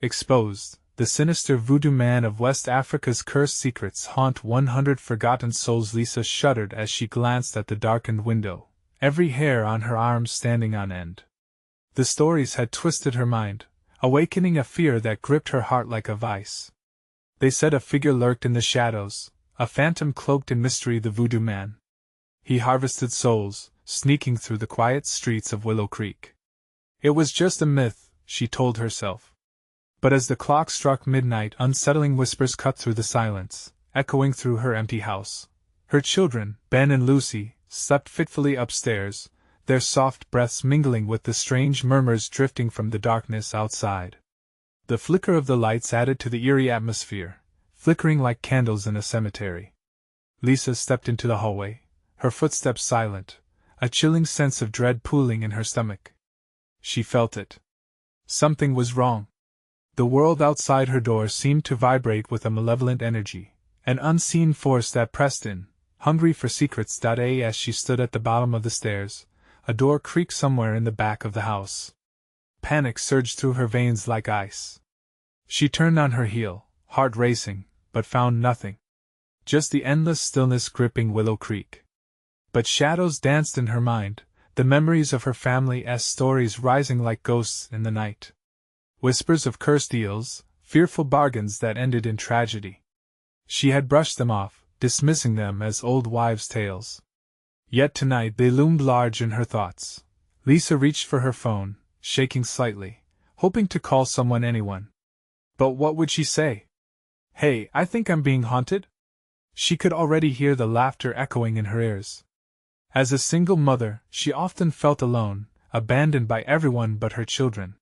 Exposed, the sinister Voodoo Man of West Africa's cursed secrets haunt 100 forgotten souls. Lisa shuddered as she glanced at the darkened window, every hair on her arms standing on end. The stories had twisted her mind, awakening a fear that gripped her heart like a vice. They said a figure lurked in the shadows, a phantom cloaked in mystery, the Voodoo Man. He harvested souls, sneaking through the quiet streets of Willow Creek. It was just a myth, she told herself. But as the clock struck midnight, unsettling whispers cut through the silence, echoing through her empty house. Her children, Ben and Lucy, slept fitfully upstairs, their soft breaths mingling with the strange murmurs drifting from the darkness outside. The flicker of the lights added to the eerie atmosphere, flickering like candles in a cemetery. Lisa stepped into the hallway, her footsteps silent, a chilling sense of dread pooling in her stomach. She felt it. Something was wrong. The world outside her door seemed to vibrate with a malevolent energy, an unseen force that pressed in, hungry for secrets. As she stood at the bottom of the stairs, a door creaked somewhere in the back of the house. Panic surged through her veins like ice. She turned on her heel, heart racing, but found nothing. Just the endless stillness gripping Willow Creek. But shadows danced in her mind, the memories of her family's stories rising like ghosts in the night. Whispers of cursed deals, fearful bargains that ended in tragedy. She had brushed them off, dismissing them as old wives' tales. Yet tonight they loomed large in her thoughts. Lisa reached for her phone, shaking slightly, hoping to call anyone. But what would she say? "Hey, I think I'm being haunted?" She could already hear the laughter echoing in her ears. As a single mother, she often felt alone, abandoned by everyone but her children.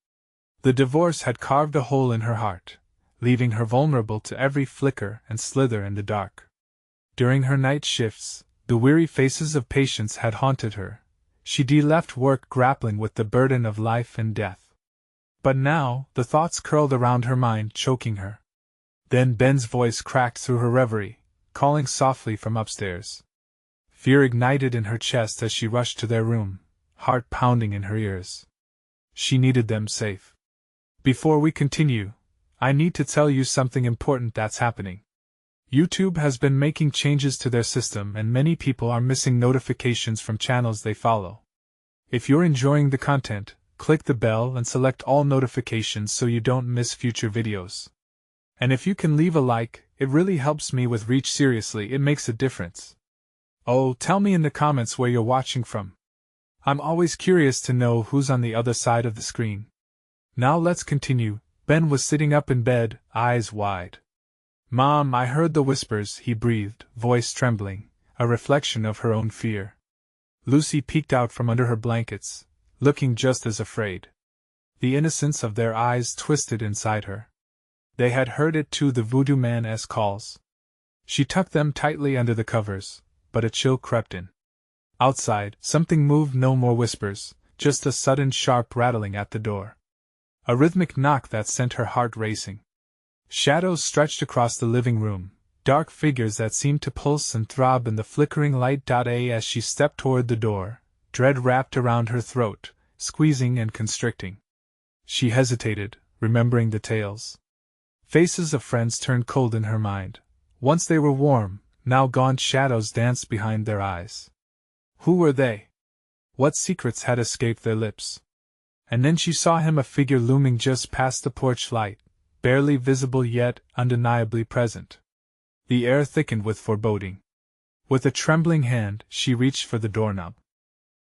The divorce had carved a hole in her heart, leaving her vulnerable to every flicker and slither in the dark. During her night shifts, the weary faces of patients had haunted her. She'd left work grappling with the burden of life and death. But now, the thoughts curled around her mind, choking her. Then Ben's voice cracked through her reverie, calling softly from upstairs. Fear ignited in her chest as she rushed to their room, heart pounding in her ears. She needed them safe. Before we continue, I need to tell you something important that's happening. YouTube has been making changes to their system and many people are missing notifications from channels they follow. If you're enjoying the content, click the bell and select all notifications so you don't miss future videos. And if you can leave a like, it really helps me with reach. Seriously, it makes a difference. Oh, tell me in the comments where you're watching from. I'm always curious to know who's on the other side of the screen. Now let's continue. Ben was sitting up in bed, eyes wide. "Mom, I heard the whispers," he breathed, voice trembling, a reflection of her own fear. Lucy peeked out from under her blankets, looking just as afraid. The innocence of their eyes twisted inside her. They had heard it too, the Voodoo Man's calls. She tucked them tightly under the covers, but a chill crept in. Outside, something moved. No more whispers, just a sudden sharp rattling at the door. A rhythmic knock that sent her heart racing. Shadows stretched across the living room, dark figures that seemed to pulse and throb in the flickering light. As she stepped toward the door, dread wrapped around her throat, squeezing and constricting. She hesitated, remembering the tales. Faces of friends turned cold in her mind. Once they were warm, now gaunt shadows danced behind their eyes. Who were they? What secrets had escaped their lips? And then she saw him, a figure looming just past the porch light, barely visible yet undeniably present. The air thickened with foreboding. With a trembling hand, she reached for the doorknob.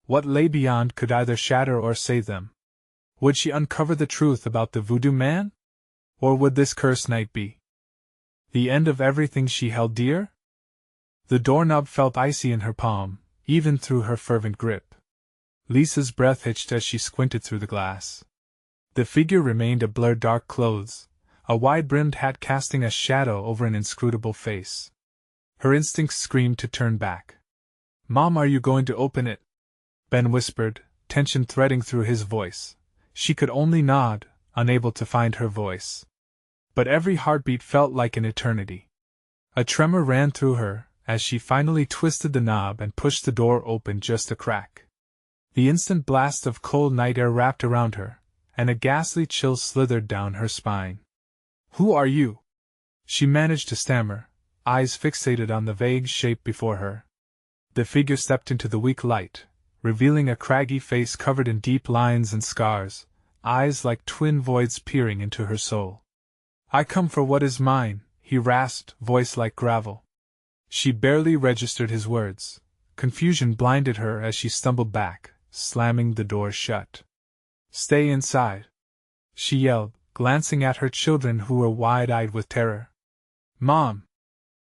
What lay beyond could either shatter or save them. Would she uncover the truth about the Voodoo Man? Or would this cursed night be the end of everything she held dear? The doorknob felt icy in her palm, even through her fervent grip. Lisa's breath hitched as she squinted through the glass. The figure remained a blur, dark clothes, a wide-brimmed hat casting a shadow over an inscrutable face. Her instincts screamed to turn back. "Mom, are you going to open it?" Ben whispered, tension threading through his voice. She could only nod, unable to find her voice. But every heartbeat felt like an eternity. A tremor ran through her as she finally twisted the knob and pushed the door open just a crack. The instant blast of cold night air wrapped around her, and a ghastly chill slithered down her spine. Who are you? She managed to stammer, eyes fixated on the vague shape before her. The figure stepped into the weak light, revealing a craggy face covered in deep lines and scars, eyes like twin voids peering into her soul. I come for what is mine, he rasped, voice like gravel. She barely registered his words. Confusion blinded her as she stumbled back, slamming the door shut. Stay inside, she yelled, glancing at her children who were wide-eyed with terror. Mom!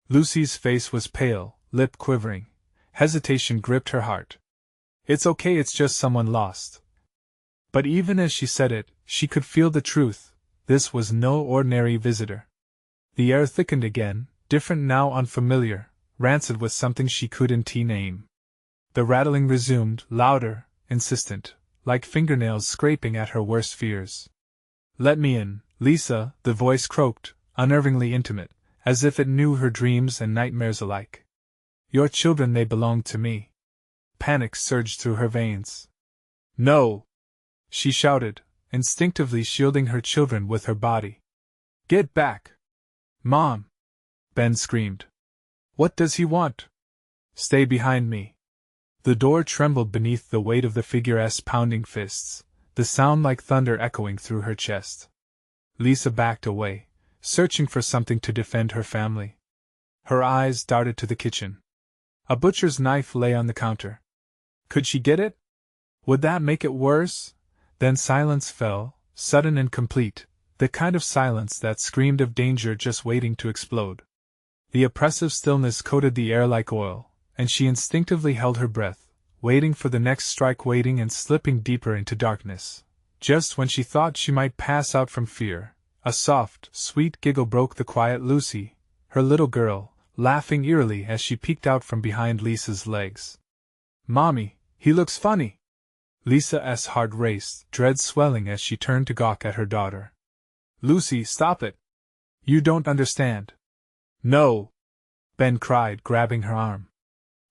Lucy's face was pale, lip quivering. Hesitation gripped her heart. It's okay, it's just someone lost. But even as she said it, she could feel the truth. This was no ordinary visitor. The air thickened again, different now, unfamiliar, rancid with something she couldn't name. The rattling resumed, louder, insistent, like fingernails scraping at her worst fears. Let me in, Lisa, the voice croaked, unnervingly intimate, as if it knew her dreams and nightmares alike. Your children, they belong to me. Panic surged through her veins. No! She shouted, instinctively shielding her children with her body. Get back! Mom! Ben screamed. What does he want? Stay behind me. The door trembled beneath the weight of the figure's pounding fists, the sound like thunder echoing through her chest. Lisa backed away, searching for something to defend her family. Her eyes darted to the kitchen. A butcher's knife lay on the counter. Could she get it? Would that make it worse? Then silence fell, sudden and complete, the kind of silence that screamed of danger just waiting to explode. The oppressive stillness coated the air like oil, and she instinctively held her breath, waiting for the next strike, waiting and slipping deeper into darkness. Just when she thought she might pass out from fear, a soft, sweet giggle broke the quiet. Lucy, her little girl, laughing eerily as she peeked out from behind Lisa's legs. Mommy, he looks funny! Lisa's heart raced, dread swelling as she turned to gawk at her daughter. Lucy, stop it! You don't understand. No! Ben cried, grabbing her arm.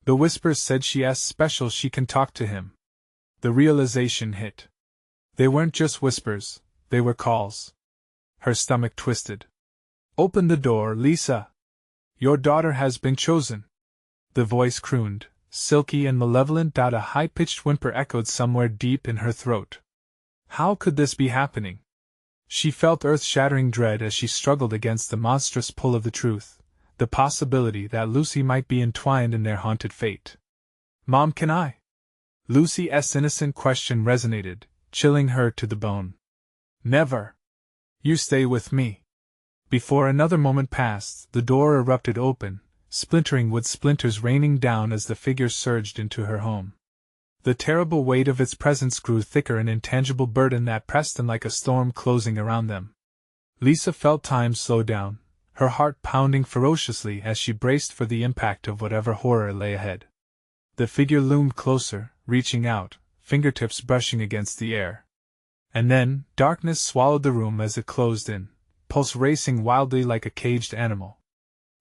The whispers said she's special, she can talk to him. The realization hit. They weren't just whispers, they were calls. Her stomach twisted. Open the door, Lisa! Your daughter has been chosen. The voice crooned, silky and malevolent. A high-pitched whimper echoed somewhere deep in her throat. How could this be happening? She felt earth-shattering dread as she struggled against the monstrous pull of the truth, the possibility that Lucy might be entwined in their haunted fate. Mom, can I? Lucy's innocent question resonated, chilling her to the bone. Never. You stay with me. Before another moment passed, the door erupted open, splintering wood splinters raining down as the figure surged into her home. The terrible weight of its presence grew thicker, an intangible burden that pressed them like a storm closing around them. Lisa felt time slow down, her heart pounding ferociously as she braced for the impact of whatever horror lay ahead. The figure loomed closer, reaching out, fingertips brushing against the air. And then, darkness swallowed the room as it closed in, pulse racing wildly like a caged animal.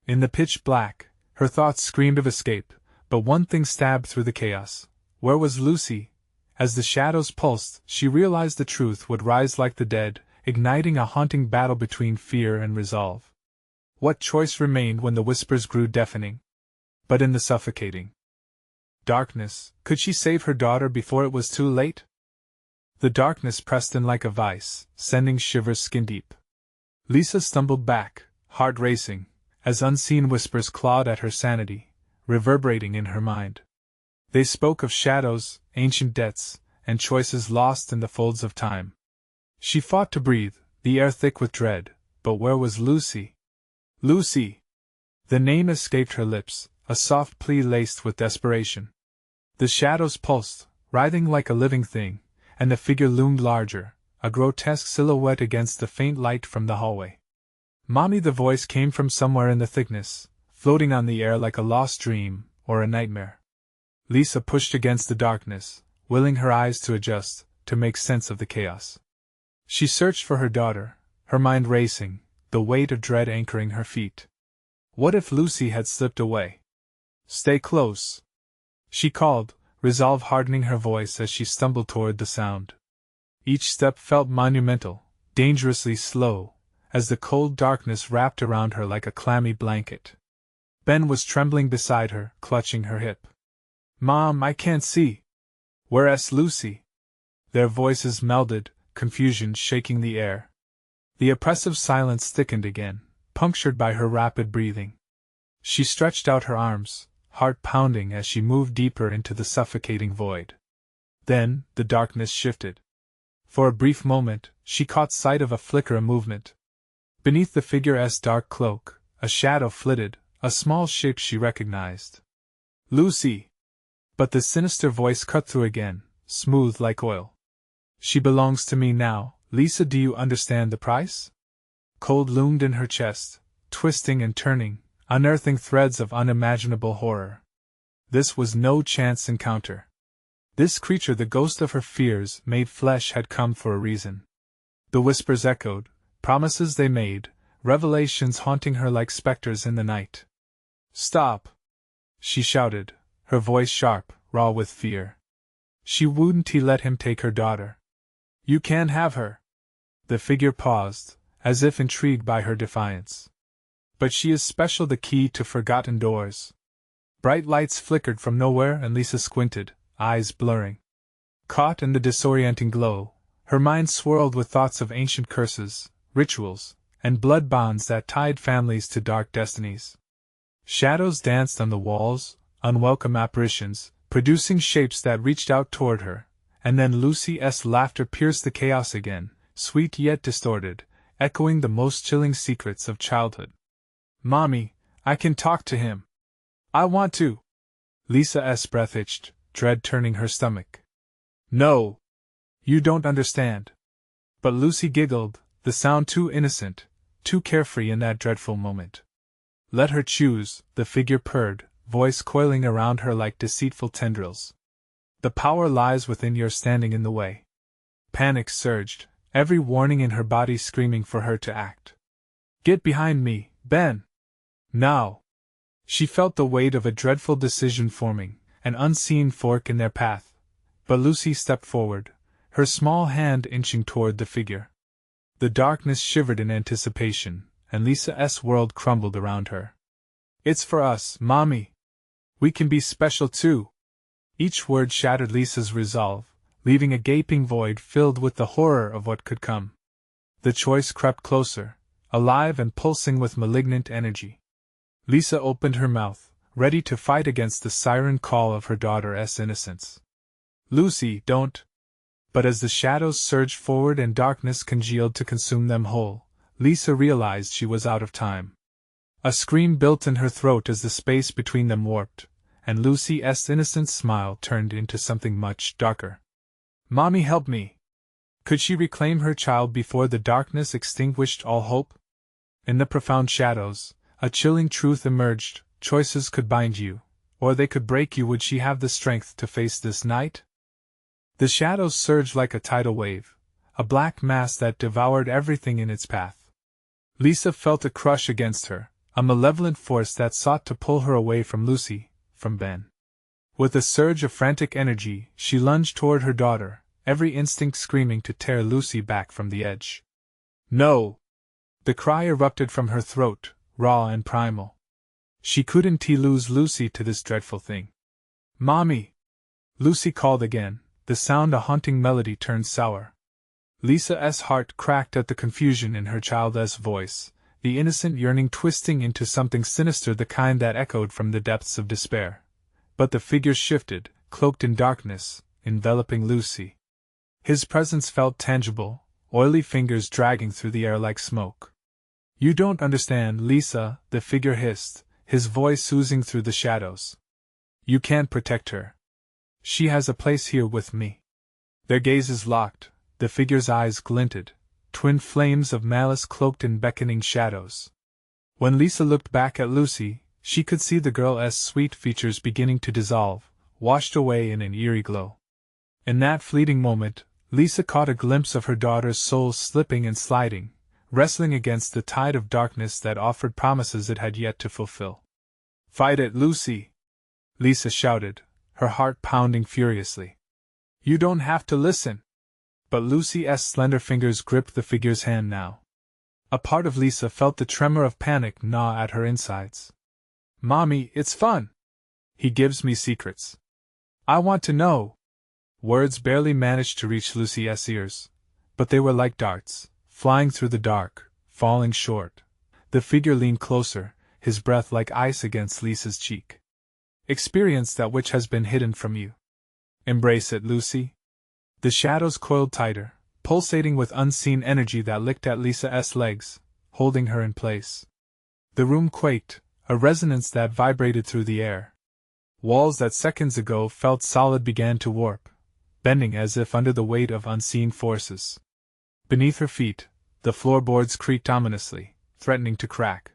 In the pitch black, her thoughts screamed of escape, but one thing stabbed through the chaos. Where was Lucy? As the shadows pulsed, she realized the truth would rise like the dead, igniting a haunting battle between fear and resolve. What choice remained when the whispers grew deafening? But in the suffocating darkness, could she save her daughter before it was too late? The darkness pressed in like a vice, sending shivers skin deep. Lisa stumbled back, heart racing, as unseen whispers clawed at her sanity, reverberating in her mind. They spoke of shadows, ancient debts, and choices lost in the folds of time. She fought to breathe, the air thick with dread, but where was Lucy? Lucy! The name escaped her lips, a soft plea laced with desperation. The shadows pulsed, writhing like a living thing, and the figure loomed larger, a grotesque silhouette against the faint light from the hallway. Mommy, the voice came from somewhere in the thickness, floating on the air like a lost dream, or a nightmare. Lisa pushed against the darkness, willing her eyes to adjust, to make sense of the chaos. She searched for her daughter, her mind racing, the weight of dread anchoring her feet. What if Lucy had slipped away? Stay close, she called, resolve hardening her voice as she stumbled toward the sound. Each step felt monumental, dangerously slow, as the cold darkness wrapped around her like a clammy blanket. Ben was trembling beside her, clutching her hip. "Mom, I can't see." "Where's Lucy?" Their voices melded, confusion shaking the air. The oppressive silence thickened again, punctured by her rapid breathing. She stretched out her arms, heart pounding as she moved deeper into the suffocating void. Then, the darkness shifted. For a brief moment, she caught sight of a flicker of movement. Beneath the figure's dark cloak, a shadow flitted, a small shape she recognized. "Lucy!" But the sinister voice cut through again, smooth like oil. "She belongs to me now, Lisa. Do you understand the price?" Cold loomed in her chest, twisting and turning, unearthing threads of unimaginable horror. This was no chance encounter. This creature, the ghost of her fears made flesh, had come for a reason. The whispers echoed, promises they made, revelations haunting her like specters in the night. "Stop!" she shouted, her voice sharp, raw with fear. "She wouldn't let him take her daughter. You can't have her." The figure paused, as if intrigued by her defiance. "But she is special, the key to forgotten doors." Bright lights flickered from nowhere and Lisa squinted, eyes blurring. Caught in the disorienting glow, her mind swirled with thoughts of ancient curses, rituals, and blood bonds that tied families to dark destinies. Shadows danced on the walls, unwelcome apparitions, producing shapes that reached out toward her, and then Lucy's laughter pierced the chaos again, sweet yet distorted, echoing the most chilling secrets of childhood. "Mommy, I can talk to him. I want to." Lisa's breath itched, dread turning her stomach. "No! You don't understand." But Lucy giggled, the sound too innocent, too carefree in that dreadful moment. "Let her choose," the figure purred, voice coiling around her like deceitful tendrils. "The power lies within your standing in the way." Panic surged, every warning in her body screaming for her to act. "Get behind me, Ben!" "Now!" She felt the weight of a dreadful decision forming, an unseen fork in their path, but Lucy stepped forward, her small hand inching toward the figure. The darkness shivered in anticipation, and Lisa's world crumbled around her. "It's for us, Mommy! We can be special too!" Each word shattered Lisa's resolve, leaving a gaping void filled with the horror of what could come. The choice crept closer, alive and pulsing with malignant energy. Lisa opened her mouth, ready to fight against the siren call of her daughter's innocence. "Lucy, don't!" But as the shadows surged forward and darkness congealed to consume them whole, Lisa realized she was out of time. A scream built in her throat as the space between them warped, and Lucy's innocent smile turned into something much darker. "Mommy, help me!" Could she reclaim her child before the darkness extinguished all hope? In the profound shadows, a chilling truth emerged: choices could bind you, or they could break you. Would she have the strength to face this night? The shadows surged like a tidal wave, a black mass that devoured everything in its path. Lisa felt a crush against her, a malevolent force that sought to pull her away from Lucy, from Ben. With a surge of frantic energy, she lunged toward her daughter, every instinct screaming to tear Lucy back from the edge. "No!" The cry erupted from her throat, raw and primal. She couldn't lose Lucy to this dreadful thing. "Mommy!" Lucy called again, the sound a haunting melody turned sour. Lisa's heart cracked at the confusion in her child's voice, the innocent yearning twisting into something sinister, the kind that echoed from the depths of despair. But the figure shifted, cloaked in darkness, enveloping Lucy. His presence felt tangible, oily fingers dragging through the air like smoke. "You don't understand, Lisa," the figure hissed, his voice oozing through the shadows. "You can't protect her. She has a place here with me." Their gazes locked, the figure's eyes glinted, twin flames of malice cloaked in beckoning shadows. When Lisa looked back at Lucy, she could see the girl's sweet features beginning to dissolve, washed away in an eerie glow. In that fleeting moment, Lisa caught a glimpse of her daughter's soul slipping and sliding, wrestling against the tide of darkness that offered promises it had yet to fulfill. "Fight it, Lucy!" Lisa shouted, her heart pounding furiously. "You don't have to listen!" But Lucy's slender fingers gripped the figure's hand now. A part of Lisa felt the tremor of panic gnaw at her insides. "Mommy, it's fun! He gives me secrets. I want to know." Words barely managed to reach Lucy's ears, but they were like darts, flying through the dark, falling short. The figure leaned closer, his breath like ice against Lisa's cheek. "Experience that which has been hidden from you. Embrace it, Lucy." The shadows coiled tighter, pulsating with unseen energy that licked at Lisa's legs, holding her in place. The room quaked, a resonance that vibrated through the air. Walls that seconds ago felt solid began to warp, bending as if under the weight of unseen forces. Beneath her feet, the floorboards creaked ominously, threatening to crack.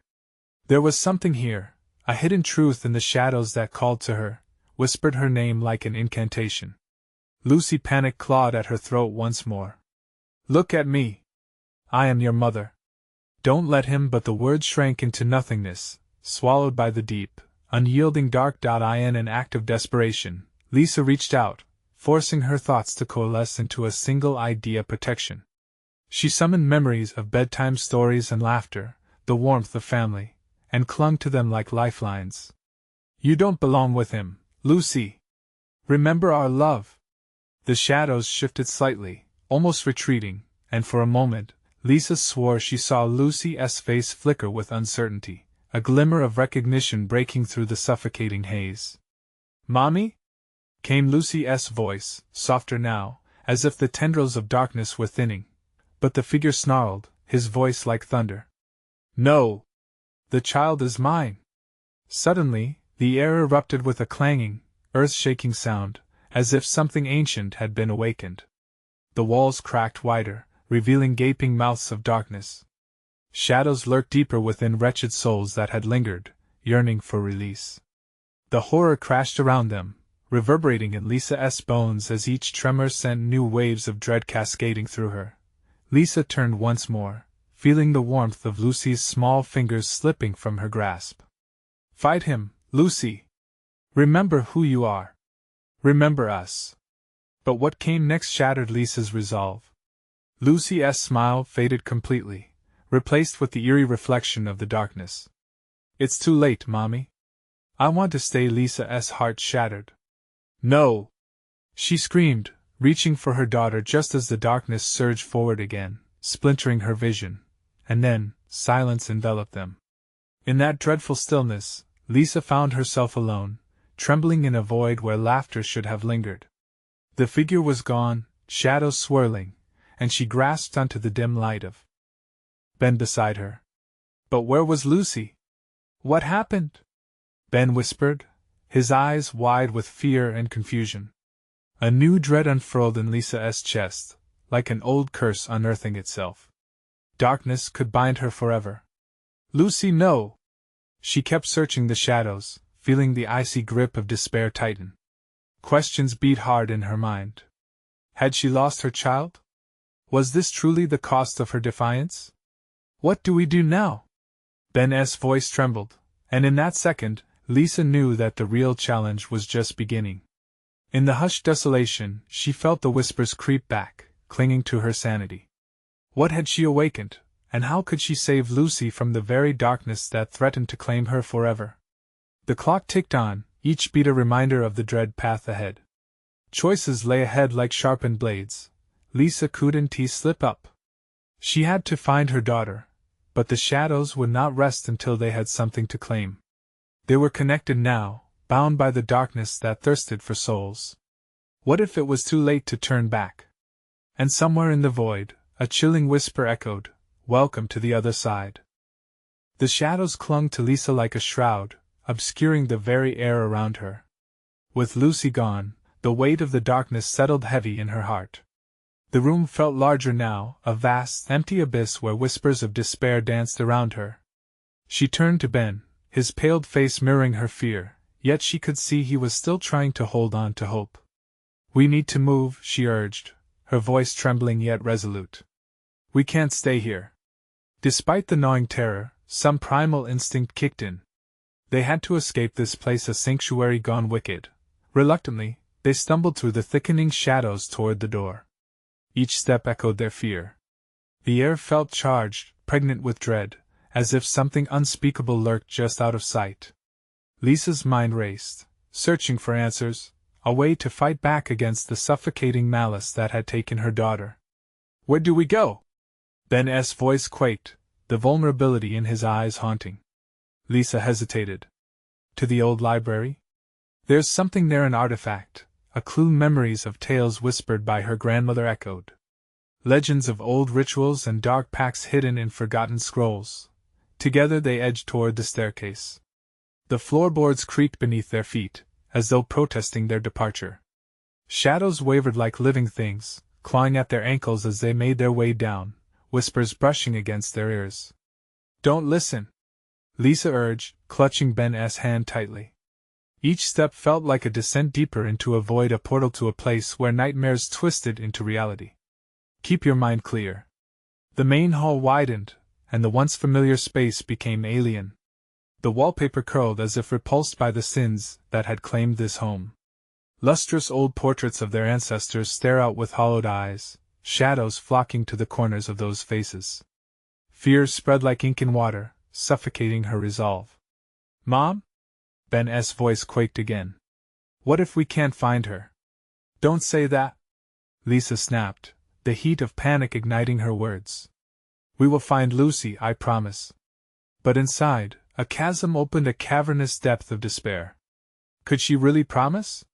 There was something here, a hidden truth in the shadows that called to her, whispered her name like an incantation. Lucy panic clawed at her throat once more. "Look at me! I am your mother. Don't let him." But the words shrank into nothingness, swallowed by the deep, unyielding dark. In an act of desperation, Lisa reached out, forcing her thoughts to coalesce into a single idea: protection. She summoned memories of bedtime stories and laughter, the warmth of family, and clung to them like lifelines. "You don't belong with him, Lucy. Remember our love." The shadows shifted slightly, almost retreating, and for a moment, Lisa swore she saw Lucy's face flicker with uncertainty, a glimmer of recognition breaking through the suffocating haze. "Mommy?" came Lucy's voice, softer now, as if the tendrils of darkness were thinning. But the figure snarled, his voice like thunder. "No! The child is mine!" Suddenly, the air erupted with a clanging, earth-shaking sound, as if something ancient had been awakened. The walls cracked wider, revealing gaping mouths of darkness. Shadows lurked deeper within wretched souls that had lingered, yearning for release. The horror crashed around them, reverberating in Lisa's bones as each tremor sent new waves of dread cascading through her. Lisa turned once more, feeling the warmth of Lucy's small fingers slipping from her grasp. "Fight him, Lucy! Remember who you are! Remember us!" But what came next shattered Lisa's resolve. Lucy's smile faded completely, replaced with the eerie reflection of the darkness. "It's too late, Mommy. I want to stay." Lisa's heart shattered. "No!" she screamed, reaching for her daughter just as the darkness surged forward again, splintering her vision, and then, silence enveloped them. In that dreadful stillness, Lisa found herself alone, trembling in a void where laughter should have lingered. The figure was gone, shadows swirling, and she grasped onto the dim light of Ben beside her. But where was Lucy? "What happened?" Ben whispered, his eyes wide with fear and confusion. A new dread unfurled in Lisa's chest, like an old curse unearthing itself. Darkness could bind her forever. "Lucy, no!" She kept searching the shadows, feeling the icy grip of despair tighten. Questions beat hard in her mind. Had she lost her child? Was this truly the cost of her defiance? "What do we do now?" Ben's voice trembled, and in that second, Lisa knew that the real challenge was just beginning. In the hushed desolation, she felt the whispers creep back, clinging to her sanity. What had she awakened, and how could she save Lucy from the very darkness that threatened to claim her forever? The clock ticked on, each beat a reminder of the dread path ahead. Choices lay ahead like sharpened blades. Lisa couldn't slip up. She had to find her daughter, but the shadows would not rest until they had something to claim. They were connected now, bound by the darkness that thirsted for souls. What if it was too late to turn back? And somewhere in the void, a chilling whisper echoed, "Welcome to the other side." The shadows clung to Lisa like a shroud, obscuring the very air around her. With Lucy gone, the weight of the darkness settled heavy in her heart. The room felt larger now, a vast, empty abyss where whispers of despair danced around her. She turned to Ben, his paled face mirroring her fear, yet she could see he was still trying to hold on to hope. "We need to move," she urged, her voice trembling yet resolute. "We can't stay here." Despite the gnawing terror, some primal instinct kicked in. They had to escape this place, a sanctuary gone wicked. Reluctantly, they stumbled through the thickening shadows toward the door. Each step echoed their fear. The air felt charged, pregnant with dread, as if something unspeakable lurked just out of sight. Lisa's mind raced, searching for answers, a way to fight back against the suffocating malice that had taken her daughter. "Where do we go?" Ben's voice quaked, the vulnerability in his eyes haunting. Lisa hesitated. "To the old library? There's something there, an artifact, a clue." Memories of tales whispered by her grandmother echoed. Legends of old rituals and dark pacts hidden in forgotten scrolls. Together they edged toward the staircase. The floorboards creaked beneath their feet, as though protesting their departure. Shadows wavered like living things, clawing at their ankles as they made their way down, whispers brushing against their ears. "Don't listen," Lisa urged, clutching Ben's hand tightly. Each step felt like a descent deeper into a void, a portal to a place where nightmares twisted into reality. "Keep your mind clear." The main hall widened, and the once familiar space became alien. The wallpaper curled as if repulsed by the sins that had claimed this home. Lustrous old portraits of their ancestors stare out with hollowed eyes, shadows flocking to the corners of those faces. Fear spread like ink in water, suffocating her resolve. "Mom?" Ben's voice quaked again. "What if we can't find her?" "Don't say that," Lisa snapped, the heat of panic igniting her words. "We will find Lucy, I promise." But inside, a chasm opened, a cavernous depth of despair. Could she really promise?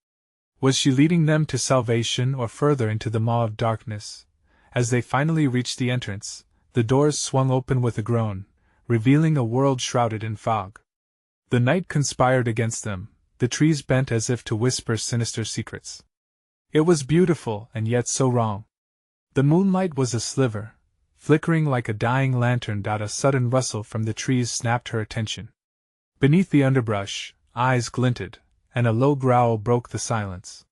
Was she leading them to salvation or further into the maw of darkness? As they finally reached the entrance, the doors swung open with a groan, revealing a world shrouded in fog. The night conspired against them, the trees bent as if to whisper sinister secrets. It was beautiful, and yet so wrong. The moonlight was a sliver, flickering like a dying lantern. A sudden rustle from the trees snapped her attention. Beneath the underbrush, eyes glinted, and a low growl broke the silence.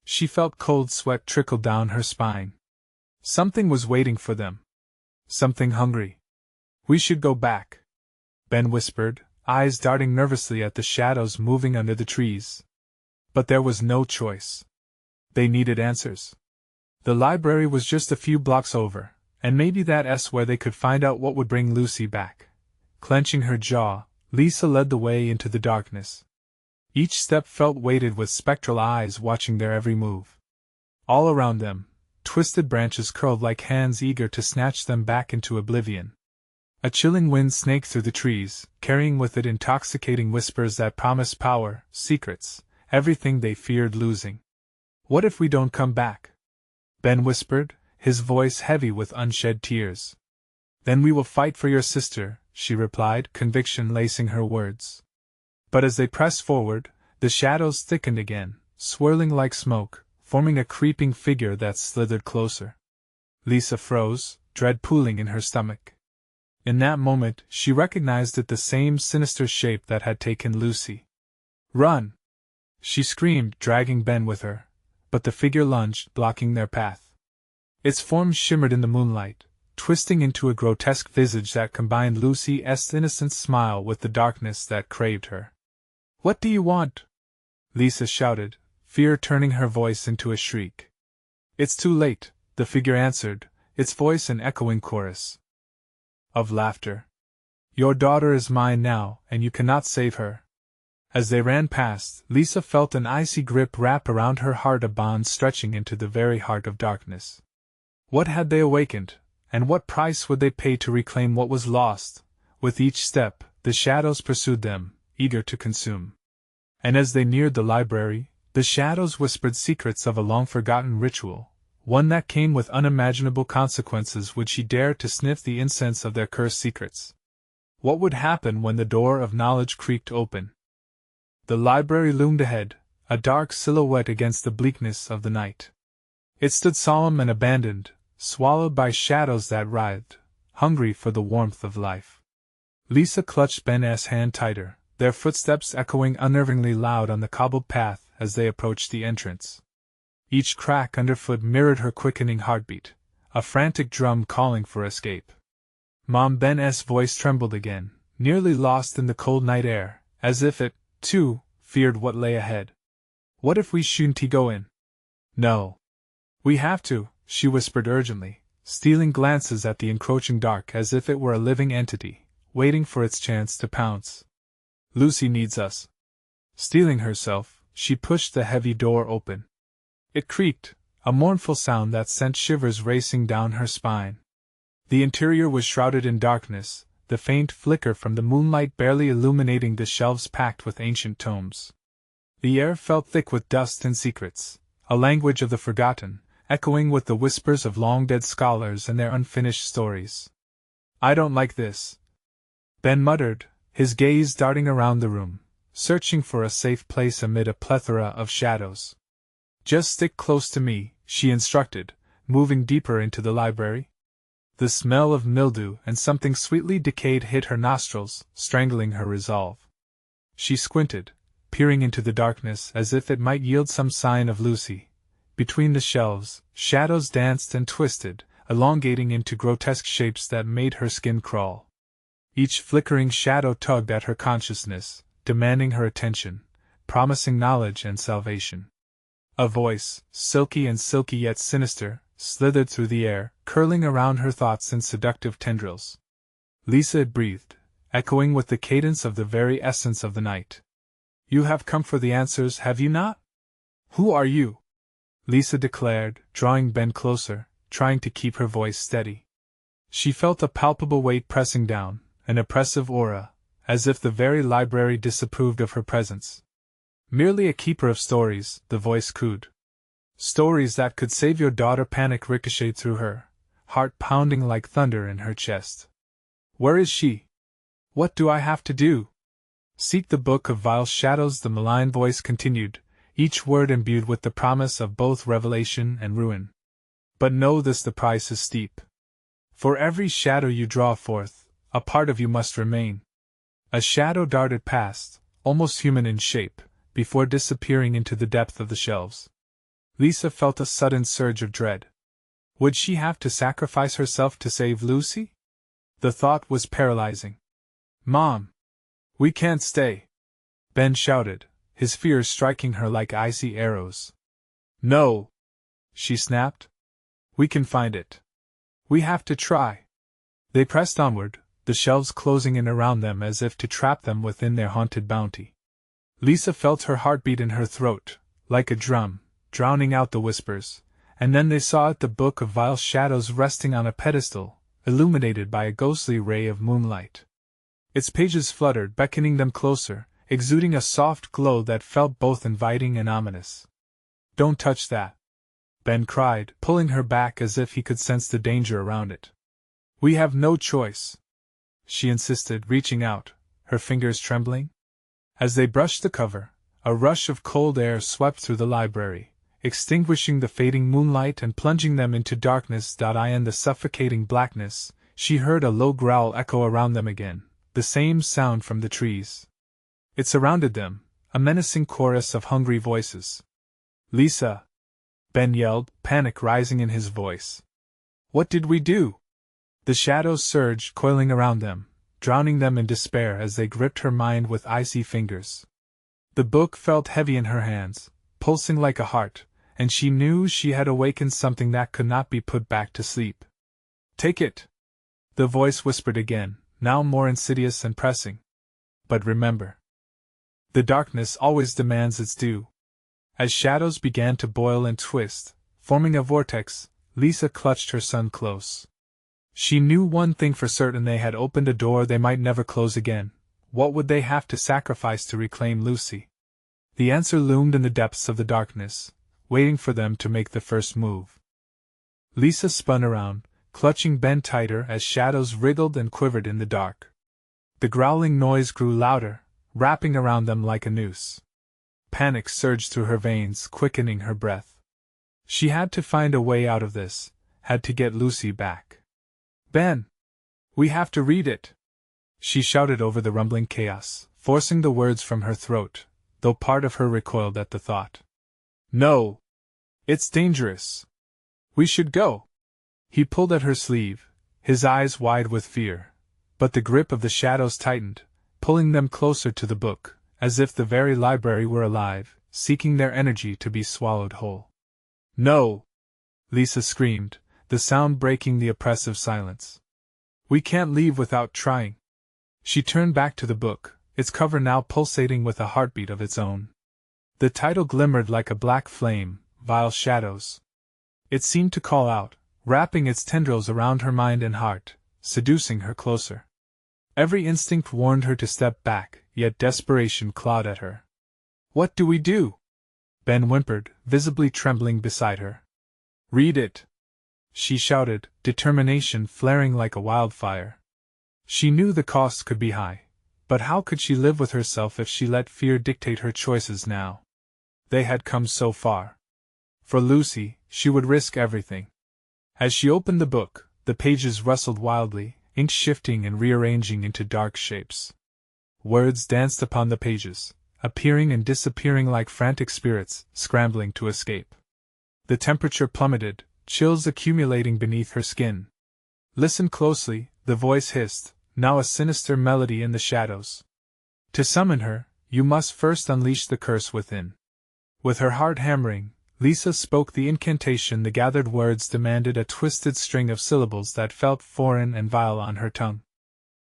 She felt cold sweat trickle down her spine. Something was waiting for them. Something hungry. "We should go back," Ben whispered, eyes darting nervously at the shadows moving under the trees. But there was no choice. They needed answers. The library was just a few blocks over, and maybe that's where they could find out what would bring Lucy back. Clenching her jaw, Lisa led the way into the darkness. Each step felt weighted with spectral eyes watching their every move. All around them, twisted branches curled like hands eager to snatch them back into oblivion. A chilling wind snaked through the trees, carrying with it intoxicating whispers that promised power, secrets, everything they feared losing. "What if we don't come back?" Ben whispered, his voice heavy with unshed tears. "Then we will fight for your sister," she replied, conviction lacing her words. But as they pressed forward, the shadows thickened again, swirling like smoke, forming a creeping figure that slithered closer. Lisa froze, dread pooling in her stomach. In that moment, she recognized it, the same sinister shape that had taken Lucy. "Run!" she screamed, dragging Ben with her, but the figure lunged, blocking their path. Its form shimmered in the moonlight, twisting into a grotesque visage that combined Lucy's innocent smile with the darkness that craved her. "What do you want?" Lisa shouted, fear turning her voice into a shriek. "It's too late," the figure answered, its voice an echoing chorus of laughter. "Your daughter is mine now, and you cannot save her." As they ran past, Lisa felt an icy grip wrap around her heart, a bond stretching into the very heart of darkness. What had they awakened, and what price would they pay to reclaim what was lost? With each step, the shadows pursued them, eager to consume. And as they neared the library, the shadows whispered secrets of a long-forgotten ritual, one that came with unimaginable consequences. Would she dare to sniff the incense of their cursed secrets? What would happen when the door of knowledge creaked open? The library loomed ahead, a dark silhouette against the bleakness of the night. It stood solemn and abandoned, swallowed by shadows that writhed, hungry for the warmth of life. Lisa clutched Ben's hand tighter, their footsteps echoing unnervingly loud on the cobbled path as they approached the entrance. Each crack underfoot mirrored her quickening heartbeat, a frantic drum calling for escape. Mom, Ben's voice trembled again, nearly lost in the cold night air, as if it, too, feared what lay ahead. "What if we shouldn't go in?" "No. We have to," she whispered urgently, stealing glances at the encroaching dark as if it were a living entity, waiting for its chance to pounce. Lucy needs us. Steeling herself, she pushed the heavy door open. It creaked, a mournful sound that sent shivers racing down her spine. The interior was shrouded in darkness, the faint flicker from the moonlight barely illuminating the shelves packed with ancient tomes. The air felt thick with dust and secrets, a language of the forgotten, echoing with the whispers of long-dead scholars and their unfinished stories. "I don't like this," Ben muttered, his gaze darting around the room, searching for a safe place amid a plethora of shadows. "Just stick close to me," she instructed, moving deeper into the library. The smell of mildew and something sweetly decayed hit her nostrils, strangling her resolve. She squinted, peering into the darkness as if it might yield some sign of Lucy. Between the shelves, shadows danced and twisted, elongating into grotesque shapes that made her skin crawl. Each flickering shadow tugged at her consciousness, demanding her attention, promising knowledge and salvation. A voice, silky yet sinister, slithered through the air, curling around her thoughts in seductive tendrils. "Lisa," it breathed, echoing with the cadence of the very essence of the night. "You have come for the answers, have you not?" "Who are you?" Lisa declared, drawing Ben closer, trying to keep her voice steady. She felt a palpable weight pressing down, an oppressive aura, as if the very library disapproved of her presence. "Merely a keeper of stories," the voice cooed. "Stories that could save your daughter." Panic ricocheted through her, heart pounding like thunder in her chest. "Where is she? What do I have to do?" "Seek the Book of Vile Shadows," the malign voice continued, each word imbued with the promise of both revelation and ruin. "But know this: the price is steep. For every shadow you draw forth, a part of you must remain." A shadow darted past, almost human in shape, before disappearing into the depth of the shelves. Lisa felt a sudden surge of dread. Would she have to sacrifice herself to save Lucy? The thought was paralyzing. "Mom! We can't stay!" Ben shouted, his fears striking her like icy arrows. "No!" she snapped. "We can find it. We have to try." They pressed onward, the shelves closing in around them as if to trap them within their haunted bounty. Lisa felt her heartbeat in her throat, like a drum, drowning out the whispers, and then they saw it, the Book of Vile Shadows, resting on a pedestal, illuminated by a ghostly ray of moonlight. Its pages fluttered, beckoning them closer, exuding a soft glow that felt both inviting and ominous. "Don't touch that," Ben cried, pulling her back as if he could sense the danger around it. "We have no choice," she insisted, reaching out, her fingers trembling. As they brushed the cover, a rush of cold air swept through the library, extinguishing the fading moonlight and plunging them into darkness. In the suffocating blackness, she heard a low growl echo around them again, the same sound from the trees. It surrounded them, a menacing chorus of hungry voices. "Lisa!" Ben yelled, panic rising in his voice. "What did we do?" The shadows surged, coiling around them, drowning them in despair as they gripped her mind with icy fingers. The book felt heavy in her hands, pulsing like a heart, and she knew she had awakened something that could not be put back to sleep. "Take it," the voice whispered again, now more insidious and pressing. "But remember, the darkness always demands its due." As shadows began to boil and twist, forming a vortex, Lisa clutched her son close. She knew one thing for certain: they had opened a door they might never close again. What would they have to sacrifice to reclaim Lucy? The answer loomed in the depths of the darkness, waiting for them to make the first move. Lisa spun around, clutching Ben tighter as shadows wriggled and quivered in the dark. The growling noise grew louder, wrapping around them like a noose. Panic surged through her veins, quickening her breath. She had to find a way out of this, had to get Lucy back. "Ben! We have to read it!" she shouted over the rumbling chaos, forcing the words from her throat, though part of her recoiled at the thought. "No! It's dangerous! We should go!" He pulled at her sleeve, his eyes wide with fear, but the grip of the shadows tightened, pulling them closer to the book, as if the very library were alive, seeking their energy to be swallowed whole. "No!" Lisa screamed, the sound breaking the oppressive silence. "We can't leave without trying." She turned back to the book, its cover now pulsating with a heartbeat of its own. The title glimmered like a black flame, Vile Shadows. It seemed to call out, wrapping its tendrils around her mind and heart, seducing her closer. Every instinct warned her to step back, yet desperation clawed at her. "What do we do?" Ben whimpered, visibly trembling beside her. "Read it!" she shouted, determination flaring like a wildfire. She knew the cost could be high, but how could she live with herself if she let fear dictate her choices now? They had come so far. For Lucy, she would risk everything. As she opened the book, the pages rustled wildly, ink shifting and rearranging into dark shapes. Words danced upon the pages, appearing and disappearing like frantic spirits, scrambling to escape. The temperature plummeted, chills accumulating beneath her skin. "Listen closely," the voice hissed, now a sinister melody in the shadows. "To summon her, you must first unleash the curse within." With her heart hammering, Lisa spoke the incantation. The gathered words demanded a twisted string of syllables that felt foreign and vile on her tongue.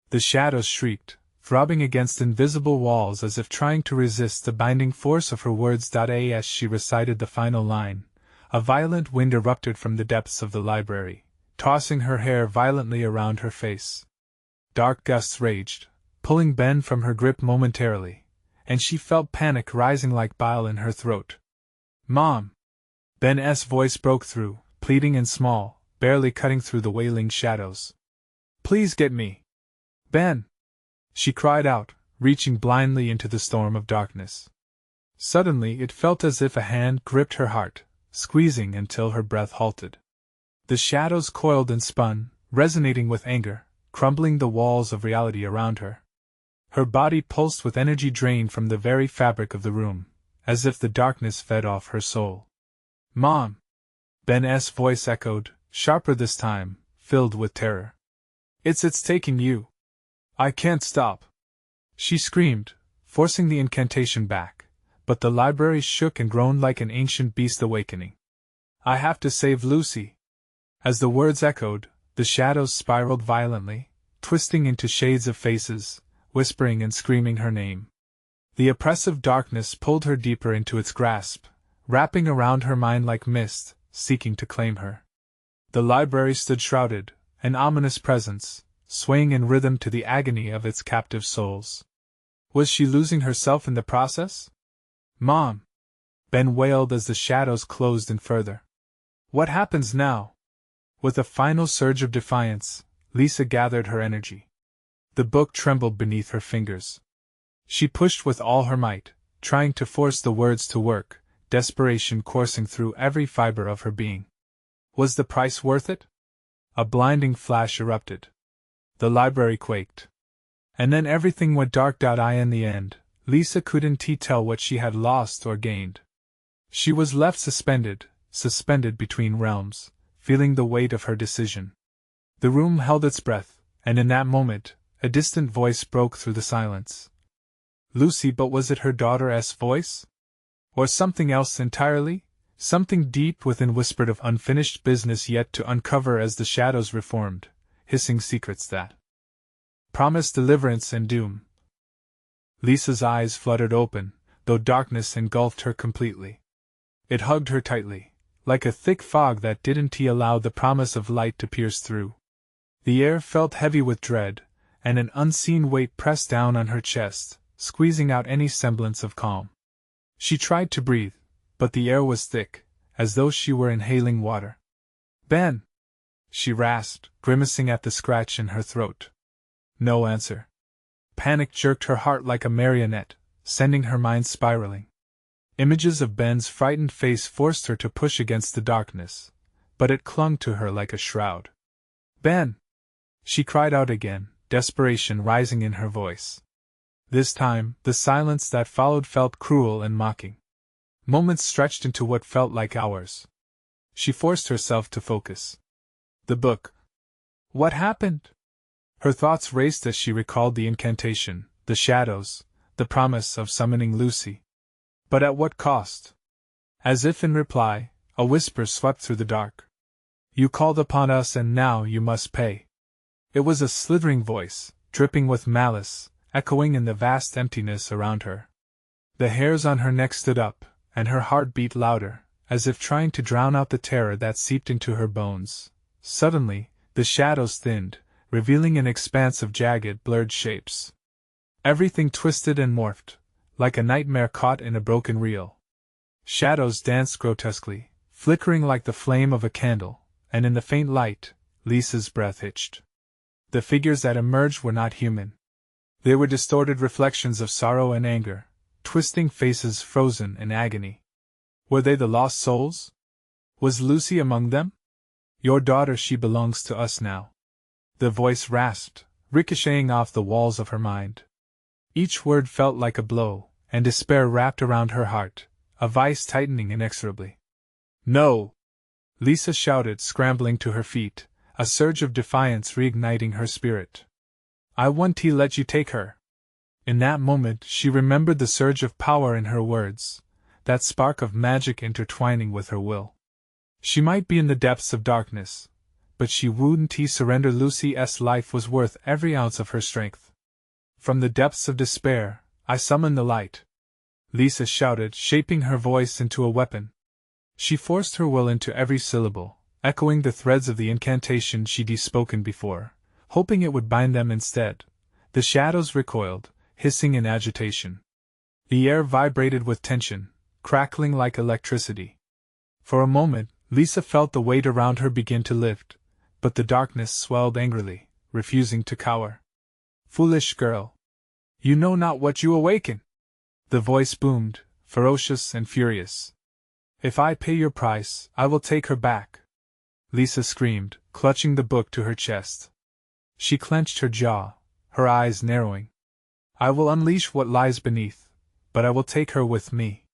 The shadows shrieked, throbbing against invisible walls as if trying to resist the binding force of her words. As she recited the final line, a violent wind erupted from the depths of the library, tossing her hair violently around her face. Dark gusts raged, pulling Ben from her grip momentarily, and she felt panic rising like bile in her throat. "Mom!" Ben's voice broke through, pleading and small, barely cutting through the wailing shadows. "Please get me! Ben!" she cried out, reaching blindly into the storm of darkness. Suddenly it felt as if a hand gripped her heart, squeezing until her breath halted. The shadows coiled and spun, resonating with anger, crumbling the walls of reality around her. Her body pulsed with energy drained from the very fabric of the room, as if the darkness fed off her soul. "Mom!" Ben's voice echoed, sharper this time, filled with terror. It's taking you. I can't stop!" she screamed, forcing the incantation back, but the library shook and groaned like an ancient beast awakening. "I have to save Lucy!" As the words echoed, the shadows spiraled violently, twisting into shades of faces, whispering and screaming her name. The oppressive darkness pulled her deeper into its grasp, wrapping around her mind like mist, seeking to claim her. The library stood shrouded, an ominous presence, swaying in rhythm to the agony of its captive souls. Was she losing herself in the process? "Mom!" Ben wailed as the shadows closed in further. "What happens now?" With a final surge of defiance, Lisa gathered her energy. The book trembled beneath her fingers. She pushed with all her might, trying to force the words to work, desperation coursing through every fiber of her being. Was the price worth it? A blinding flash erupted. The library quaked. And then everything went dark. In the end, Lisa couldn't tell what she had lost or gained. She was left suspended between realms, feeling the weight of her decision. The room held its breath, and in that moment, a distant voice broke through the silence. Lucy, but was it her daughter's voice? Or something else entirely? Something deep within whispered of unfinished business yet to uncover as the shadows reformed, hissing secrets that promised deliverance and doom. Lisa's eyes fluttered open, though darkness engulfed her completely. It hugged her tightly, like a thick fog that didn't allow the promise of light to pierce through. The air felt heavy with dread, and an unseen weight pressed down on her chest, squeezing out any semblance of calm. She tried to breathe, but the air was thick, as though she were inhaling water. "Ben!" she rasped, grimacing at the scratch in her throat. No answer. Panic jerked her heart like a marionette, sending her mind spiraling. Images of Ben's frightened face forced her to push against the darkness, but it clung to her like a shroud. "Ben!" she cried out again, desperation rising in her voice. This time, the silence that followed felt cruel and mocking. Moments stretched into what felt like hours. She forced herself to focus. The book. What happened? Her thoughts raced as she recalled the incantation, the shadows, the promise of summoning Lucy. But at what cost? As if in reply, a whisper swept through the dark. You called upon us and now you must pay. It was a slithering voice, dripping with malice, echoing in the vast emptiness around her. The hairs on her neck stood up, and her heart beat louder, as if trying to drown out the terror that seeped into her bones. Suddenly, the shadows thinned, revealing an expanse of jagged, blurred shapes. Everything twisted and morphed, like a nightmare caught in a broken reel. Shadows danced grotesquely, flickering like the flame of a candle, and in the faint light, Lisa's breath hitched. The figures that emerged were not human. They were distorted reflections of sorrow and anger, twisting faces frozen in agony. Were they the lost souls? Was Lucy among them? Your daughter, she belongs to us now. The voice rasped, ricocheting off the walls of her mind. Each word felt like a blow, and despair wrapped around her heart, a vice tightening inexorably. No! Lisa shouted, scrambling to her feet, a surge of defiance reigniting her spirit. I won't let you take her. In that moment she remembered the surge of power in her words, that spark of magic intertwining with her will. She might be in the depths of darkness, but she wouldn't surrender. Lucy's life was worth every ounce of her strength. From the depths of despair, I summon the light, Lisa shouted, shaping her voice into a weapon. She forced her will into every syllable, echoing the threads of the incantation she'd spoken before, hoping it would bind them instead. The shadows recoiled, hissing in agitation. The air vibrated with tension, crackling like electricity. For a moment, Lisa felt the weight around her begin to lift, but the darkness swelled angrily, refusing to cower. Foolish girl! You know not what you awaken! The voice boomed, ferocious and furious. If I pay your price, I will take her back! Lisa screamed, clutching the book to her chest. She clenched her jaw, her eyes narrowing. I will unleash what lies beneath, but I will take her with me.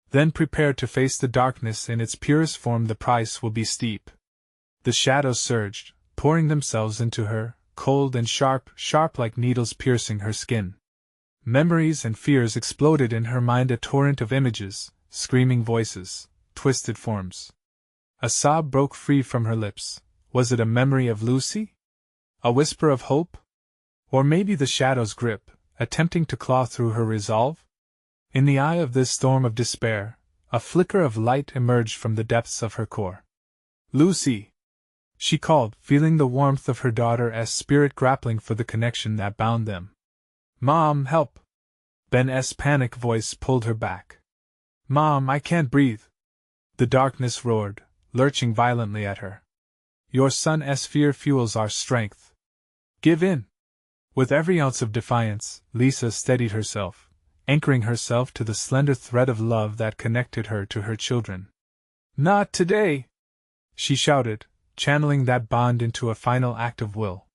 Then prepare to face the darkness in its purest form. The price will be steep. The shadows surged, pouring themselves into her, cold and sharp like needles piercing her skin. Memories and fears exploded in her mind, a torrent of images, screaming voices, twisted forms. A sob broke free from her lips. Was it a memory of Lucy? A whisper of hope? Or maybe the shadow's grip, attempting to claw through her resolve? In the eye of this storm of despair, a flicker of light emerged from the depths of her core. Lucy! She called, feeling the warmth of her daughter's spirit grappling for the connection that bound them. Mom, help! Ben's panic voice pulled her back. Mom, I can't breathe! The darkness roared, lurching violently at her. Your son's fear fuels our strength. Give in! With every ounce of defiance, Lisa steadied herself, anchoring herself to the slender thread of love that connected her to her children. Not today! She shouted, channeling that bond into a final act of will.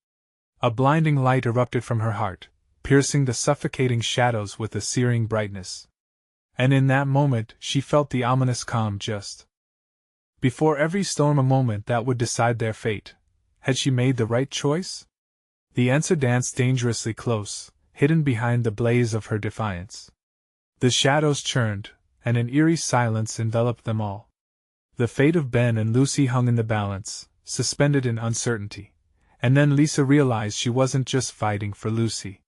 A blinding light erupted from her heart, piercing the suffocating shadows with a searing brightness. And in that moment she felt the ominous calm just before every storm, a moment that would decide their fate. Had she made the right choice? The answer danced dangerously close, hidden behind the blaze of her defiance. The shadows churned, and an eerie silence enveloped them all. The fate of Ben and Lucy hung in the balance, suspended in uncertainty. And then Lisa realized she wasn't just fighting for Lucy.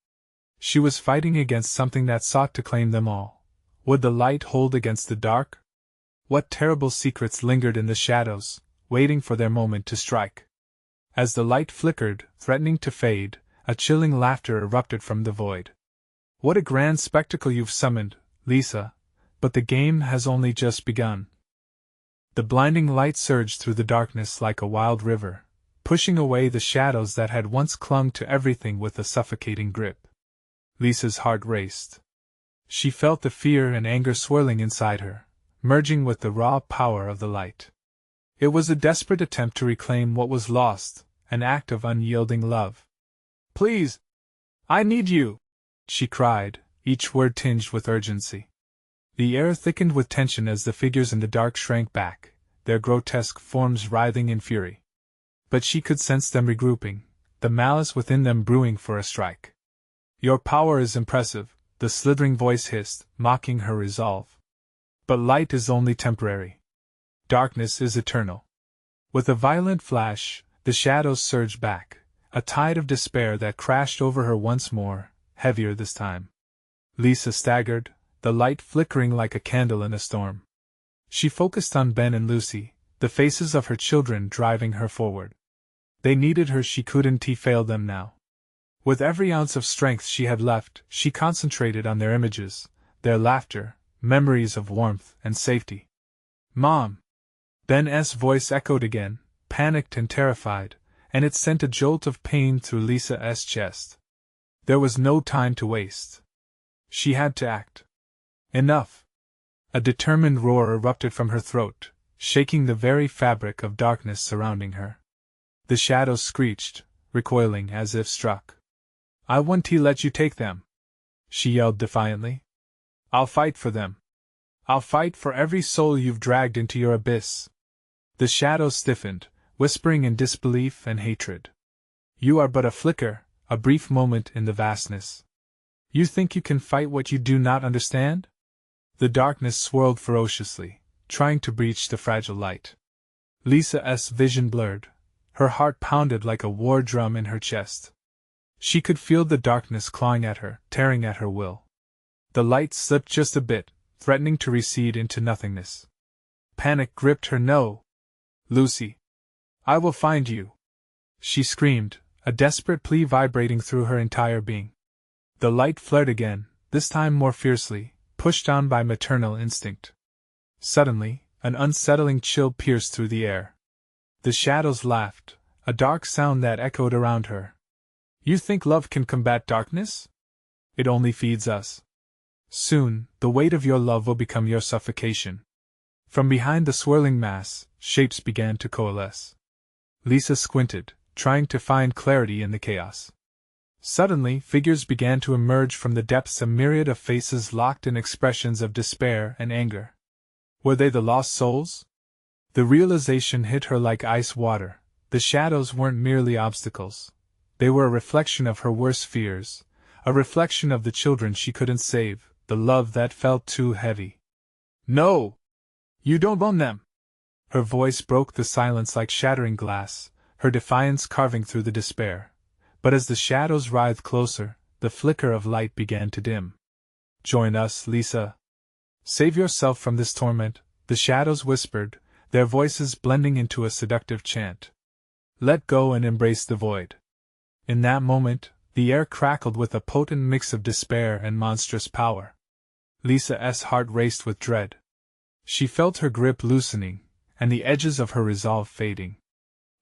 She was fighting against something that sought to claim them all. Would the light hold against the dark? What terrible secrets lingered in the shadows, waiting for their moment to strike? As the light flickered, threatening to fade, a chilling laughter erupted from the void. What a grand spectacle you've summoned, Lisa, but the game has only just begun. The blinding light surged through the darkness like a wild river, pushing away the shadows that had once clung to everything with a suffocating grip. Lisa's heart raced. She felt the fear and anger swirling inside her, merging with the raw power of the light. It was a desperate attempt to reclaim what was lost, an act of unyielding love. Please! I need you! She cried, each word tinged with urgency. The air thickened with tension as the figures in the dark shrank back, their grotesque forms writhing in fury. But she could sense them regrouping, the malice within them brewing for a strike. Your power is impressive, the slithering voice hissed, mocking her resolve. But light is only temporary. Darkness is eternal. With a violent flash, the shadows surged back, a tide of despair that crashed over her once more, heavier this time. Lisa staggered, the light flickering like a candle in a storm. She focused on Ben and Lucy, the faces of her children driving her forward. They needed her, she couldn't fail them now. With every ounce of strength she had left, she concentrated on their images, their laughter, memories of warmth and safety. Mom! Ben's voice echoed again, panicked and terrified, and it sent a jolt of pain through Lisa's chest. There was no time to waste. She had to act. Enough! A determined roar erupted from her throat, shaking the very fabric of darkness surrounding her. The shadows screeched, recoiling as if struck. I won't let you take them, she yelled defiantly. I'll fight for them. I'll fight for every soul you've dragged into your abyss. The shadows stiffened, whispering in disbelief and hatred. You are but a flicker, a brief moment in the vastness. You think you can fight what you do not understand? The darkness swirled ferociously, trying to breach the fragile light. Lisa's vision blurred. Her heart pounded like a war drum in her chest. She could feel the darkness clawing at her, tearing at her will. The light slipped just a bit, threatening to recede into nothingness. Panic gripped her. No! Lucy! I will find you! She screamed, a desperate plea vibrating through her entire being. The light flared again, this time more fiercely, pushed on by maternal instinct. Suddenly, an unsettling chill pierced through the air. The shadows laughed, a dark sound that echoed around her. You think love can combat darkness? It only feeds us. Soon, the weight of your love will become your suffocation. From behind the swirling mass, shapes began to coalesce. Lisa squinted, trying to find clarity in the chaos. Suddenly, figures began to emerge from the depths, a myriad of faces locked in expressions of despair and anger. Were they the lost souls? The realization hit her like ice water. The shadows weren't merely obstacles. They were a reflection of her worst fears, a reflection of the children she couldn't save, the love that felt too heavy. No! You don't own them! Her voice broke the silence like shattering glass, her defiance carving through the despair. But as the shadows writhed closer, the flicker of light began to dim. Join us, Lisa. Save yourself from this torment, the shadows whispered, their voices blending into a seductive chant. Let go and embrace the void. In that moment, the air crackled with a potent mix of despair and monstrous power. Lisa's heart raced with dread. She felt her grip loosening, and the edges of her resolve fading.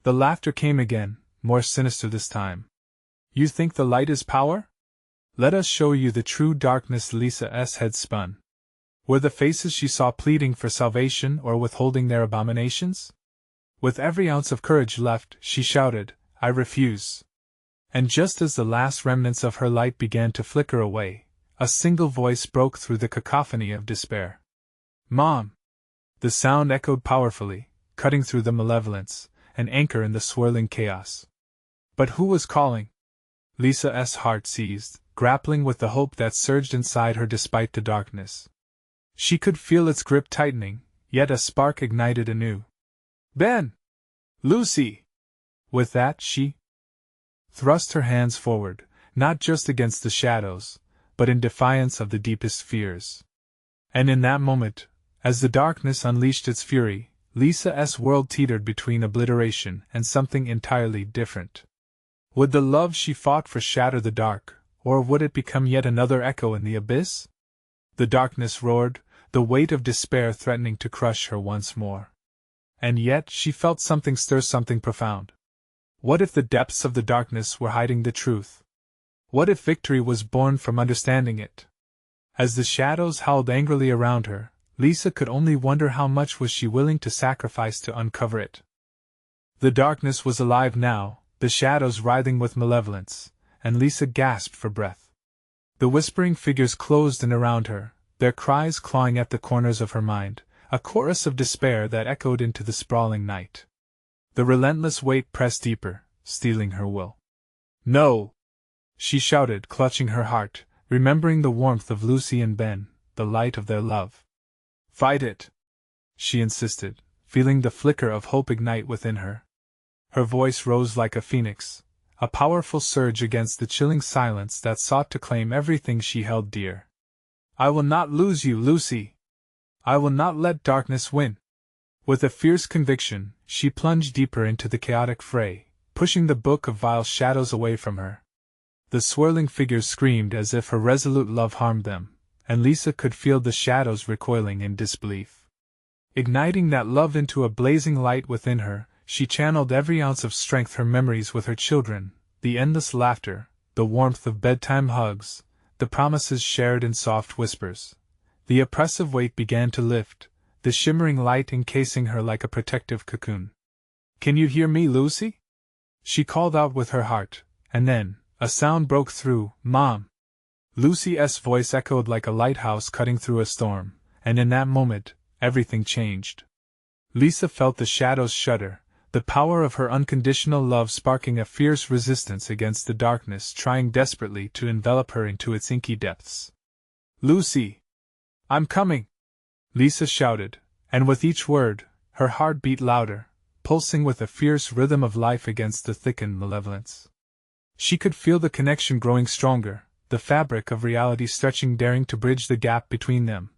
The laughter came again, more sinister this time. You think the light is power? Let us show you the true darkness. Lisa's head spun. Were the faces she saw pleading for salvation or withholding their abominations? With every ounce of courage left, she shouted, I refuse. And just as the last remnants of her light began to flicker away, a single voice broke through the cacophony of despair. Mom! The sound echoed powerfully, cutting through the malevolence, an anchor in the swirling chaos. But who was calling? Lisa's heart seized, grappling with the hope that surged inside her despite the darkness. She could feel its grip tightening, yet a spark ignited anew. Ben! Lucy! With that, she thrust her hands forward, not just against the shadows, but in defiance of the deepest fears. And in that moment, as the darkness unleashed its fury, Lisa's world teetered between obliteration and something entirely different. Would the love she fought for shatter the dark, or would it become yet another echo in the abyss? The darkness roared, the weight of despair threatening to crush her once more. And yet she felt something stir, something profound. What if the depths of the darkness were hiding the truth? What if victory was born from understanding it? As the shadows howled angrily around her, Lisa could only wonder how much was she willing to sacrifice to uncover it. The darkness was alive now, the shadows writhing with malevolence, and Lisa gasped for breath. The whispering figures closed in around her, their cries clawing at the corners of her mind, a chorus of despair that echoed into the sprawling night. The relentless weight pressed deeper, stealing her will. No! She shouted, clutching her heart, remembering the warmth of Lucy and Ben, the light of their love. Fight it! She insisted, feeling the flicker of hope ignite within her. Her voice rose like a phoenix, a powerful surge against the chilling silence that sought to claim everything she held dear. I will not lose you, Lucy! I will not let darkness win! With a fierce conviction, she plunged deeper into the chaotic fray, pushing the book of vile shadows away from her. The swirling figures screamed as if her resolute love harmed them, and Lisa could feel the shadows recoiling in disbelief. Igniting that love into a blazing light within her, she channeled every ounce of strength, her memories with her children, the endless laughter, the warmth of bedtime hugs, the promises shared in soft whispers. The oppressive weight began to lift, the shimmering light encasing her like a protective cocoon. Can you hear me, Lucy? She called out with her heart, and then, a sound broke through. Mom! Lucy's voice echoed like a lighthouse cutting through a storm, and in that moment, everything changed. Lisa felt the shadows shudder, the power of her unconditional love sparking a fierce resistance against the darkness trying desperately to envelop her into its inky depths. Lucy! I'm coming! Lisa shouted, and with each word, her heart beat louder, pulsing with a fierce rhythm of life against the thickened malevolence. She could feel the connection growing stronger, the fabric of reality stretching, daring to bridge the gap between them.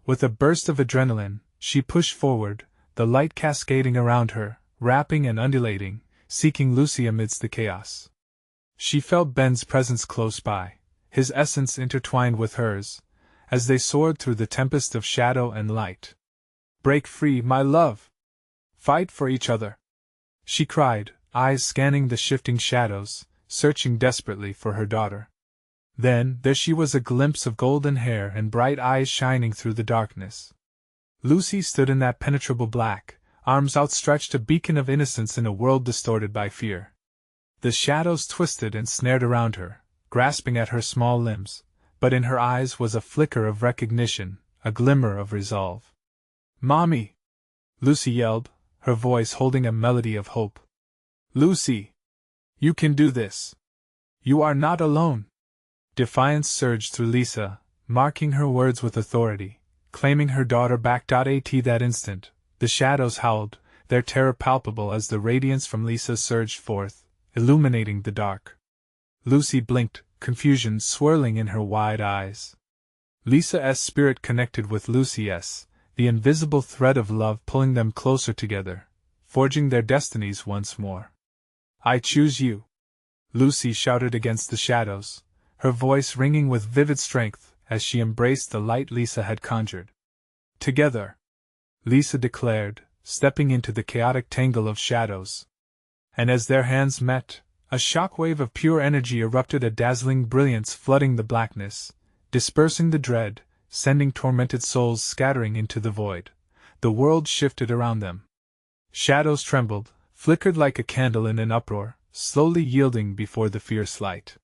With a burst of adrenaline, she pushed forward, the light cascading around her, wrapping and undulating, seeking Lucy amidst the chaos. She felt Ben's presence close by, his essence intertwined with hers, as they soared through the tempest of shadow and light. Break free, my love! Fight for each other! She cried, eyes scanning the shifting shadows, searching desperately for her daughter. Then, there she was, a glimpse of golden hair and bright eyes shining through the darkness. Lucy stood in that penetrable black, arms outstretched, a beacon of innocence in a world distorted by fear. The shadows twisted and snared around her, grasping at her small limbs, but in her eyes was a flicker of recognition, a glimmer of resolve. Mommy! Lucy yelled, her voice holding a melody of hope. Lucy! You can do this! You are not alone! Defiance surged through Lisa, marking her words with authority, claiming her daughter back. At that instant, the shadows howled, their terror palpable as the radiance from Lisa surged forth, illuminating the dark. Lucy blinked, confusion swirling in her wide eyes. Lisa's spirit connected with Lucy's, the invisible thread of love pulling them closer together, forging their destinies once more. I choose you! Lucy shouted against the shadows, her voice ringing with vivid strength as she embraced the light Lisa had conjured. Together! Lisa declared, stepping into the chaotic tangle of shadows. And as their hands met, a shockwave of pure energy erupted, a dazzling brilliance flooding the blackness, dispersing the dread, sending tormented souls scattering into the void. The world shifted around them. Shadows trembled, flickered like a candle in an uproar, slowly yielding before the fierce light.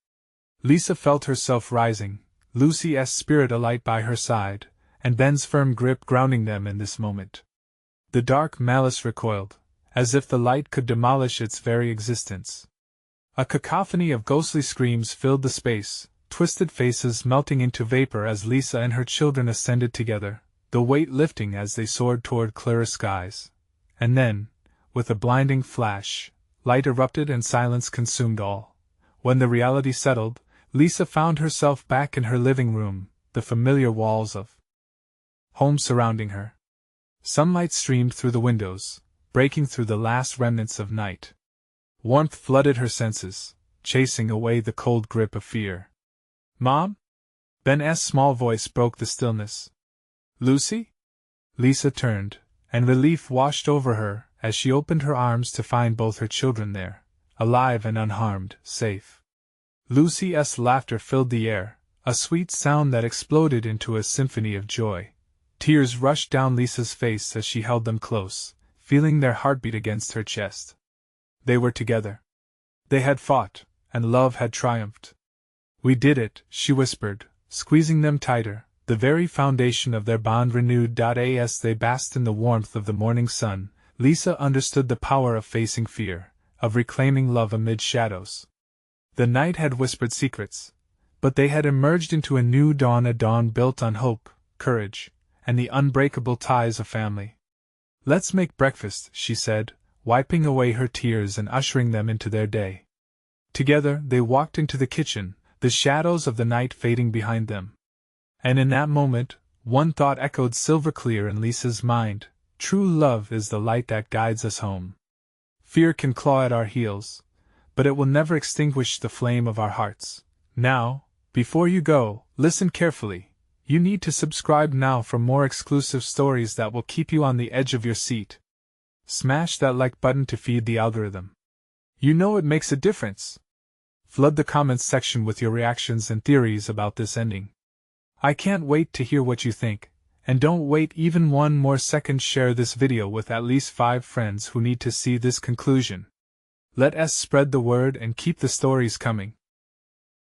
Lisa felt herself rising, Lucy's spirit alight by her side, and Ben's firm grip grounding them in this moment. The dark malice recoiled, as if the light could demolish its very existence. A cacophony of ghostly screams filled the space, twisted faces melting into vapor as Lisa and her children ascended together, the weight lifting as they soared toward clearer skies. And then, with a blinding flash, light erupted and silence consumed all. When the reality settled, Lisa found herself back in her living room, the familiar walls of home surrounding her. Sunlight streamed through the windows, breaking through the last remnants of night. Warmth flooded her senses, chasing away the cold grip of fear. Mom? Ben's small voice broke the stillness. Lucy? Lisa turned, and relief washed over her as she opened her arms to find both her children there, alive and unharmed, safe. Lucy's laughter filled the air, a sweet sound that exploded into a symphony of joy. Tears rushed down Lisa's face as she held them close, feeling their heartbeat against her chest. They were together. They had fought, and love had triumphed. We did it, she whispered, squeezing them tighter, the very foundation of their bond renewed. As they basked in the warmth of the morning sun, Lisa understood the power of facing fear, of reclaiming love amid shadows. The night had whispered secrets, but they had emerged into a new dawn, a dawn built on hope, courage, and the unbreakable ties of family. Let's make breakfast, she said, wiping away her tears and ushering them into their day. Together they walked into the kitchen, the shadows of the night fading behind them. And in that moment, one thought echoed silver clear in Lisa's mind: true love is the light that guides us home. Fear can claw at our heels, but it will never extinguish the flame of our hearts. Now, before you go, listen carefully. You need to subscribe now for more exclusive stories that will keep you on the edge of your seat. Smash that like button to feed the algorithm. You know it makes a difference. Flood the comments section with your reactions and theories about this ending. I can't wait to hear what you think, and don't wait even one more second. Share this video with at least 5 friends who need to see this conclusion. Let us spread the word and keep the stories coming.